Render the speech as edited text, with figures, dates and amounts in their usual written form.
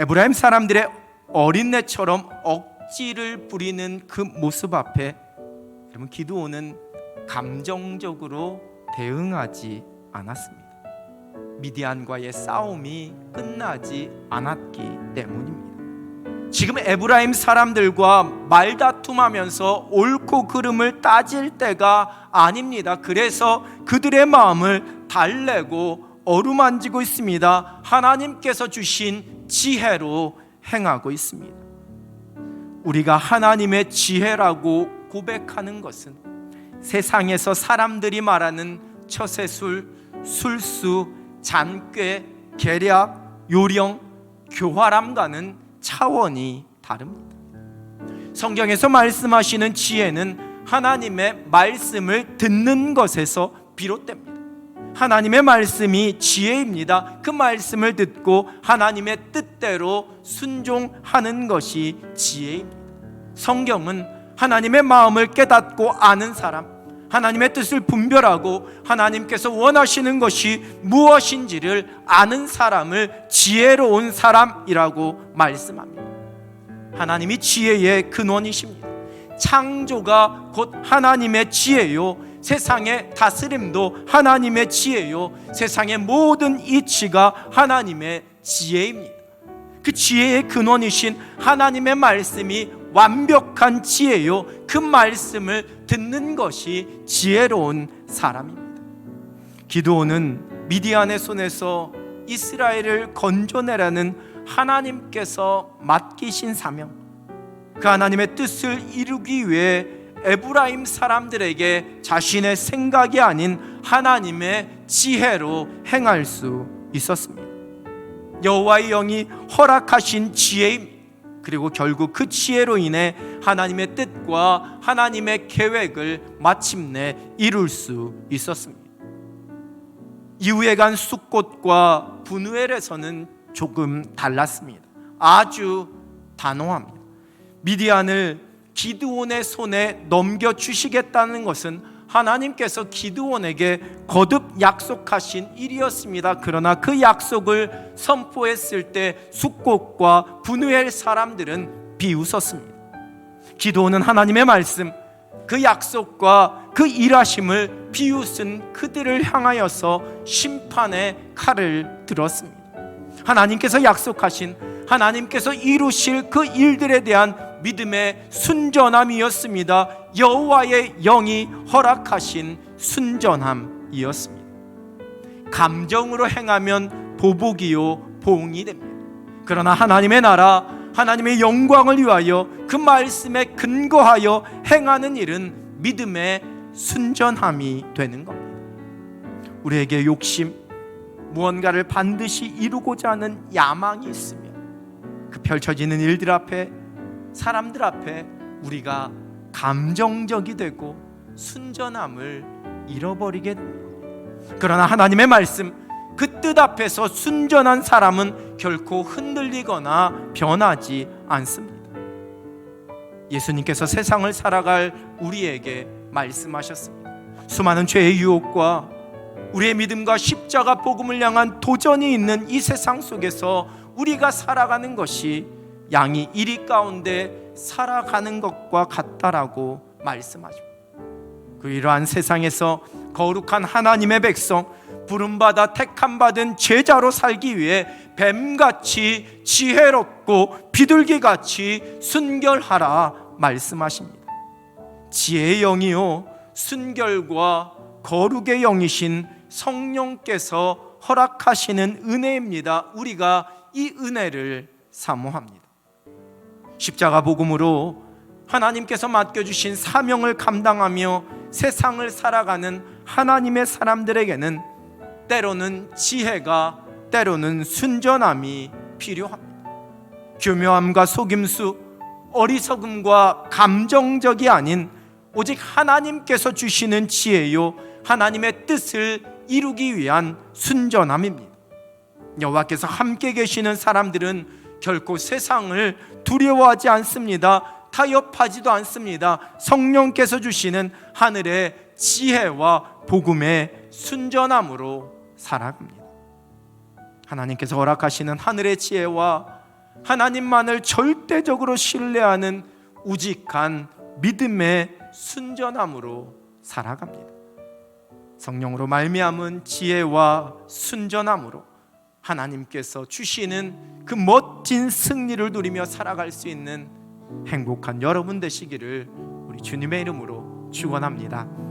에브라임 사람들의 어린애처럼 억지를 부리는 그 모습 앞에 여러분, 기드온은 감정적으로 대응하지 않았습니다. 미디안과의 싸움이 끝나지 않았기 때문입니다. 지금 에브라임 사람들과 말다툼하면서 옳고 그름을 따질 때가 아닙니다. 그래서 그들의 마음을 달래고 어루만지고 있습니다. 하나님께서 주신 지혜로 행하고 있습니다. 우리가 하나님의 지혜라고 고백하는 것은 세상에서 사람들이 말하는 처세술, 술수, 잔꾀, 계략, 요령, 교활함과는 차원이 다릅니다. 성경에서 말씀하시는 지혜는 하나님의 말씀을 듣는 것에서 비롯됩니다. 하나님의 말씀이 지혜입니다. 그 말씀을 듣고 하나님의 뜻대로 순종하는 것이 지혜입니다. 성경은 하나님의 마음을 깨닫고 아는 사람, 하나님의 뜻을 분별하고 하나님께서 원하시는 것이 무엇인지를 아는 사람을 지혜로운 사람이라고 말씀합니다. 하나님이 지혜의 근원이십니다. 창조가 곧 하나님의 지혜요, 세상의 다스림도 하나님의 지혜요, 세상의 모든 이치가 하나님의 지혜입니다. 그 지혜의 근원이신 하나님의 말씀이 완벽한 지혜요, 그 말씀을 듣는 것이 지혜로운 사람입니다. 기드온은 미디안의 손에서 이스라엘을 건져내라는 하나님께서 맡기신 사명, 그 하나님의 뜻을 이루기 위해 에브라임 사람들에게 자신의 생각이 아닌 하나님의 지혜로 행할 수 있었습니다. 여호와의 영이 허락하신 지혜입니다. 그리고 결국 그 지혜로 인해 하나님의 뜻과 하나님의 계획을 마침내 이룰 수 있었습니다. 이후에 간 숫곳과 분우엘에서는 조금 달랐습니다. 아주 단호합니다. 미디안을 기드온의 손에 넘겨주시겠다는 것은 하나님께서 기드온에게 거듭 약속하신 일이었습니다. 그러나 그 약속을 선포했을 때 숫곳과 분우엘 사람들은 비웃었습니다. 기드온은 하나님의 말씀, 그 약속과 그 일하심을 비웃은 그들을 향하여서 심판의 칼을 들었습니다. 하나님께서 약속하신, 하나님께서 이루실 그 일들에 대한 믿음의 순전함이었습니다. 여호와의 영이 허락하신 순전함이었습니다. 감정으로 행하면 보복이요 보응이 됩니다. 그러나 하나님의 나라, 하나님의 영광을 위하여 그 말씀에 근거하여 행하는 일은 믿음의 순전함이 되는 겁니다. 우리에게 욕심, 무언가를 반드시 이루고자 하는 야망이 있으면 그 펼쳐지는 일들 앞에, 사람들 앞에 우리가 감정적이 되고 순전함을 잃어버리게 됩니다. 그러나 하나님의 말씀, 그 뜻 앞에서 순전한 사람은 결코 흔들리거나 변하지 않습니다. 예수님께서 세상을 살아갈 우리에게 말씀하셨습니다. 수많은 죄의 유혹과 우리의 믿음과 십자가 복음을 향한 도전이 있는 이 세상 속에서 우리가 살아가는 것이 양이 이리 가운데 살아가는 것과 같다라고 말씀하십니다. 그 이러한 세상에서 거룩한 하나님의 백성, 부름받아 택함받은 제자로 살기 위해 뱀같이 지혜롭고 비둘기같이 순결하라 말씀하십니다. 지혜의 영이요 순결과 거룩의 영이신 성령께서 허락하시는 은혜입니다. 우리가 이 은혜를 사모합니다. 십자가 복음으로 하나님께서 맡겨주신 사명을 감당하며 세상을 살아가는 하나님의 사람들에게는 때로는 지혜가, 때로는 순전함이 필요합니다. 교묘함과 속임수, 어리석음과 감정적이 아닌 오직 하나님께서 주시는 지혜요 하나님의 뜻을 이루기 위한 순전함입니다. 여호와께서 함께 계시는 사람들은 결코 세상을 두려워하지 않습니다. 타협하지도 않습니다. 성령께서 주시는 하늘의 지혜와 복음의 순전함으로 살아갑니다. 하나님께서 허락하시는 하늘의 지혜와 하나님만을 절대적으로 신뢰하는 우직한 믿음의 순전함으로 살아갑니다. 성령으로 말미암은 지혜와 순전함으로 하나님께서 주시는 그 멋진 승리를 누리며 살아갈 수 있는 행복한 여러분 되시기를 우리 주님의 이름으로 축원합니다.